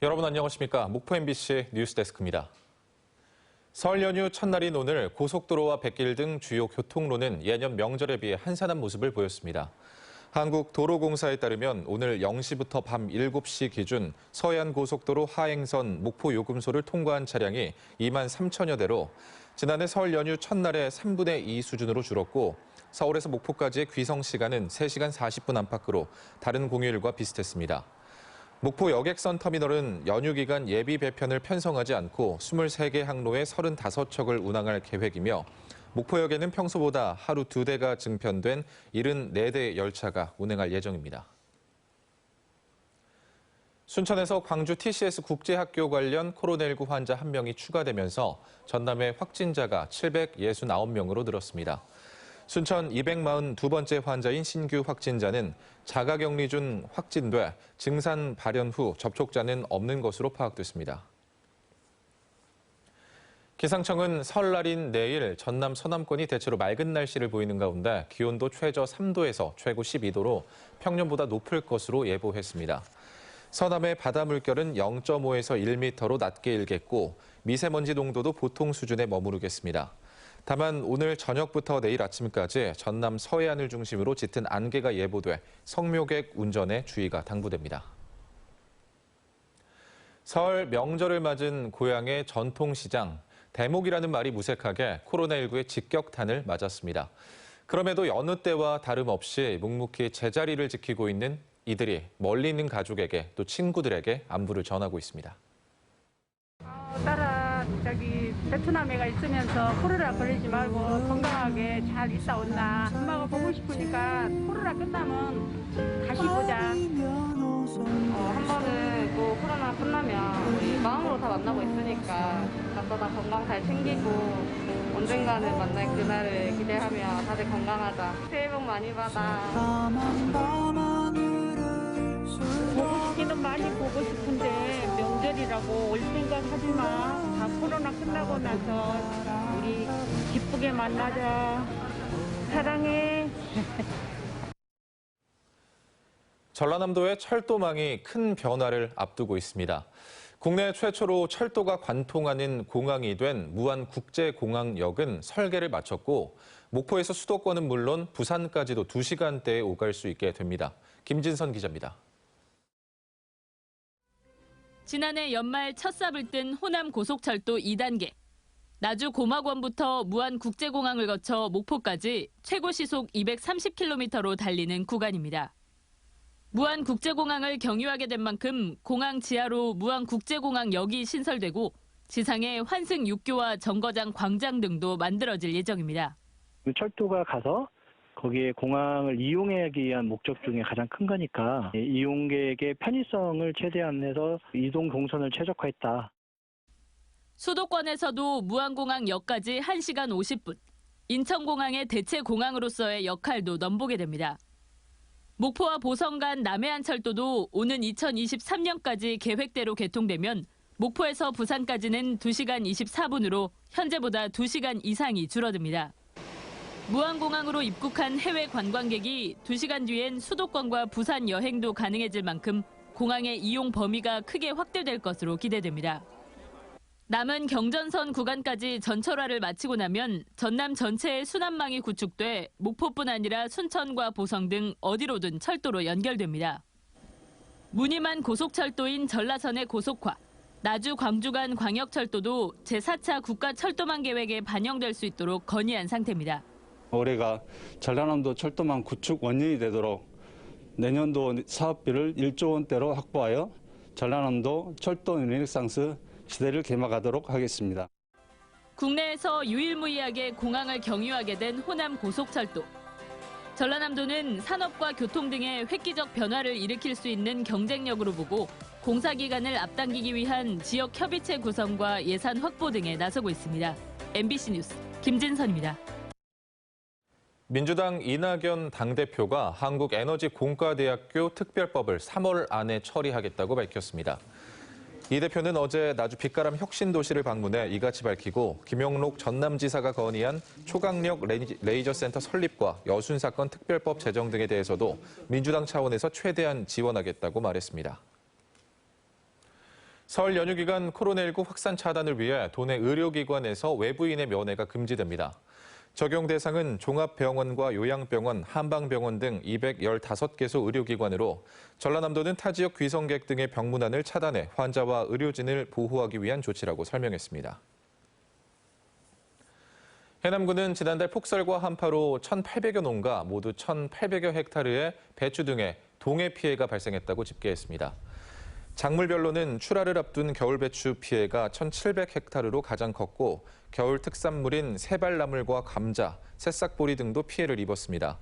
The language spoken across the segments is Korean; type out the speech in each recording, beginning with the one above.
여러분 안녕하십니까? 목포 MBC 뉴스데스크입니다. 설 연휴 첫날인 오늘 고속도로와 백길 등 주요 교통로는 예년 명절에 비해 한산한 모습을 보였습니다. 한국도로공사에 따르면 오늘 0시부터 밤 7시 기준 서해안고속도로 하행선 목포 요금소를 통과한 차량이 2만 3천여 대로 지난해 설 연휴 첫날의 3분의 2 수준으로 줄었고 서울에서 목포까지의 귀성 시간은 3시간 40분 안팎으로 다른 공휴일과 비슷했습니다. 목포 여객선 터미널은 연휴 기간 예비 배편을 편성하지 않고 23개 항로에 35척을 운항할 계획이며 목포역에는 평소보다 하루 2대가 증편된 74대 열차가 운행할 예정입니다. 순천에서 광주 TCS 국제학교 관련 코로나19 환자 1명이 추가되면서 전남의 확진자가 769명으로 늘었습니다. 순천 242번째 환자인 신규 확진자는 자가격리 중 확진돼 증상 발현 후 접촉자는 없는 것으로 파악됐습니다. 기상청은 설날인 내일 전남 서남권이 대체로 맑은 날씨를 보이는 가운데 기온도 최저 3도에서 최고 12도로 평년보다 높을 것으로 예보했습니다. 서남의 바다 물결은 0.5에서 1m로 낮게 일겠고 미세먼지 농도도 보통 수준에 머무르겠습니다. 다만 오늘 저녁부터 내일 아침까지 전남 서해안을 중심으로 짙은 안개가 예보돼 성묘객 운전에 주의가 당부됩니다. 설 명절을 맞은 고향의 전통시장, 대목이라는 말이 무색하게 코로나19의 직격탄을 맞았습니다. 그럼에도 여느 때와 다름없이 묵묵히 제자리를 지키고 있는 이들이 멀리 있는 가족에게 또 친구들에게 안부를 전하고 있습니다. 딸아, 베트남에가 있으면서 코로나 걸리지 말고 건강하게 잘 있다 온나. 엄마가 보고 싶으니까 코로나 끝나면 다시 보자. 한 번은 또 코로나 끝나면 우리 마음으로 다 만나고 있으니까 각자 다 건강 잘 챙기고 언젠가는 만날 그날을 기대하며 다들 건강하자. 새해 복 많이 받아. 보고 싶기는 많이 보고 싶은데 명절이라고 올 생각하지 마. 다 코로나 끝나고 나서 우리 기쁘게 만나자. 사랑해. 전라남도의 철도망이 큰 변화를 앞두고 있습니다. 국내 최초로 철도가 관통하는 공항이 된 무안국제공항역은 설계를 마쳤고 목포에서 수도권은 물론 부산까지도 2시간대에 오갈 수 있게 됩니다. 김진선 기자입니다. 지난해 연말 첫 삽을 뜬 호남 고속철도 2단계. 나주 고막원부터 무안국제공항을 거쳐 목포까지 최고 시속 230km로 달리는 구간입니다. 무안국제공항을 경유하게 된 만큼 공항 지하로 무안국제공항역이 신설되고 지상에 환승 육교와 정거장 광장 등도 만들어질 예정입니다. 철도가 가서 거기에 공항을 이용하기 위한 목적 중에 가장 큰 거니까 이용객의 편의성을 최대한 해서 이동 동선을 최적화했다. 수도권에서도 무안공항역까지 1시간 50분, 인천공항의 대체 공항으로서의 역할도 넘보게 됩니다. 목포와 보성 간 남해안철도도 오는 2023년까지 계획대로 개통되면 목포에서 부산까지는 2시간 24분으로 현재보다 2시간 이상이 줄어듭니다. 무안공항으로 입국한 해외 관광객이 2시간 뒤엔 수도권과 부산 여행도 가능해질 만큼 공항의 이용 범위가 크게 확대될 것으로 기대됩니다. 남은 경전선 구간까지 전철화를 마치고 나면 전남 전체의 순환망이 구축돼 목포뿐 아니라 순천과 보성 등 어디로든 철도로 연결됩니다. 무늬만 고속철도인 전라선의 고속화, 나주 광주 간 광역철도도 제4차 국가철도망 계획에 반영될 수 있도록 건의한 상태입니다. 올해가 전라남도 철도망 구축 원년이 되도록 내년도 사업비를 1조 원대로 확보하여 전라남도 철도 르네상스 시대를 개막하도록 하겠습니다. 국내에서 유일무이하게 공항을 경유하게 된 호남 고속철도. 전라남도는 산업과 교통 등의 획기적 변화를 일으킬 수 있는 경쟁력으로 보고 공사 기간을 앞당기기 위한 지역 협의체 구성과 예산 확보 등에 나서고 있습니다. MBC 뉴스 김진선입니다. 민주당 이낙연 당대표가 한국에너지공과대학교 특별법을 3월 안에 처리하겠다고 밝혔습니다. 이 대표는 어제 나주 빛가람 혁신도시를 방문해 이같이 밝히고 김용록 전남지사가 건의한 초강력 레이저센터 설립과 여순 사건 특별법 제정 등에 대해서도 민주당 차원에서 최대한 지원하겠다고 말했습니다. 설 연휴 기간 코로나19 확산 차단을 위해 도내 의료기관에서 외부인의 면회가 금지됩니다. 적용 대상은 종합병원과 요양병원, 한방병원 등 215개소 의료기관으로 전라남도는 타 지역 귀성객 등의 병문안을 차단해 환자와 의료진을 보호하기 위한 조치라고 설명했습니다. 해남군은 지난달 폭설과 한파로 1,800여 농가 모두 1,800여 헥타르의 배추 등의 동해 피해가 발생했다고 집계했습니다. 작물별로는 출하를 앞둔 겨울 배추 피해가 1,700헥타르로 가장 컸고 겨울 특산물인 세발나물과 감자, 새싹보리 등도 피해를 입었습니다.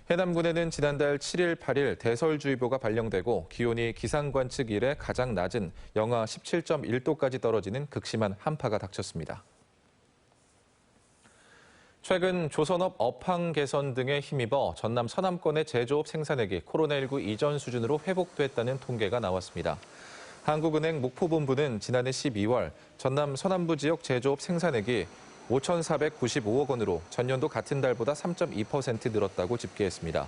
해남군에는 지난달 7일, 8일 대설주의보가 발령되고 기온이 기상관측 이래 가장 낮은 영하 17.1도까지 떨어지는 극심한 한파가 닥쳤습니다. 최근 조선업 업황 개선 등에 힘입어 전남 서남권의 제조업 생산액이 코로나19 이전 수준으로 회복됐다는 통계가 나왔습니다. 한국은행 목포본부는 지난해 12월 전남 서남부 지역 제조업 생산액이 5,495억 원으로 전년도 같은 달보다 3.2% 늘었다고 집계했습니다.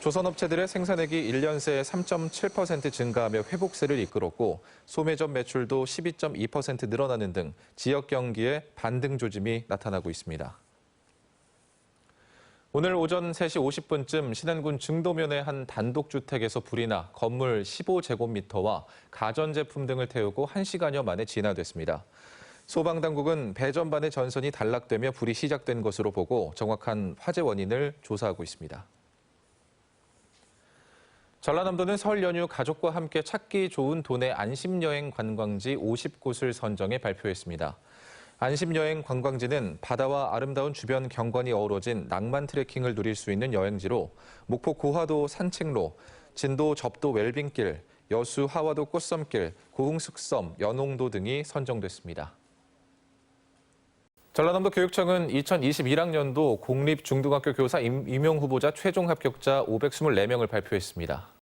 조선업체들의 생산액이 1년 새에 3.7% 증가하며 회복세를 이끌었고 소매점 매출도 12.2% 늘어나는 등 지역 경기에 반등 조짐이 나타나고 있습니다. 오늘 오전 3시 50분쯤 신안군 증도면의 한 단독주택에서 불이 나 건물 15제곱미터와 가전제품 등을 태우고 1시간여 만에 진화됐습니다. 소방당국은 배전반의 전선이 단락되며 불이 시작된 것으로 보고 정확한 화재 원인을 조사하고 있습니다. 전라남도는 설 연휴 가족과 함께 찾기 좋은 도내 안심여행 관광지 50곳을 선정해 발표했습니다. 안심여행 관광지는 바다와 아름다운 주변 경관이 어우러진 낭만 트레킹을 누릴 수 있는 여행지로 목포 고화도 산책로, 진도 접도 웰빙길, 여수 하와도 꽃섬길, 고흥숙섬, 연홍도 등이 선정됐습니다. 전라남도 교육청은 2021학년도 공립중등학교 교사 임용 후보자 최종 합격자 524명을 발표했습니다.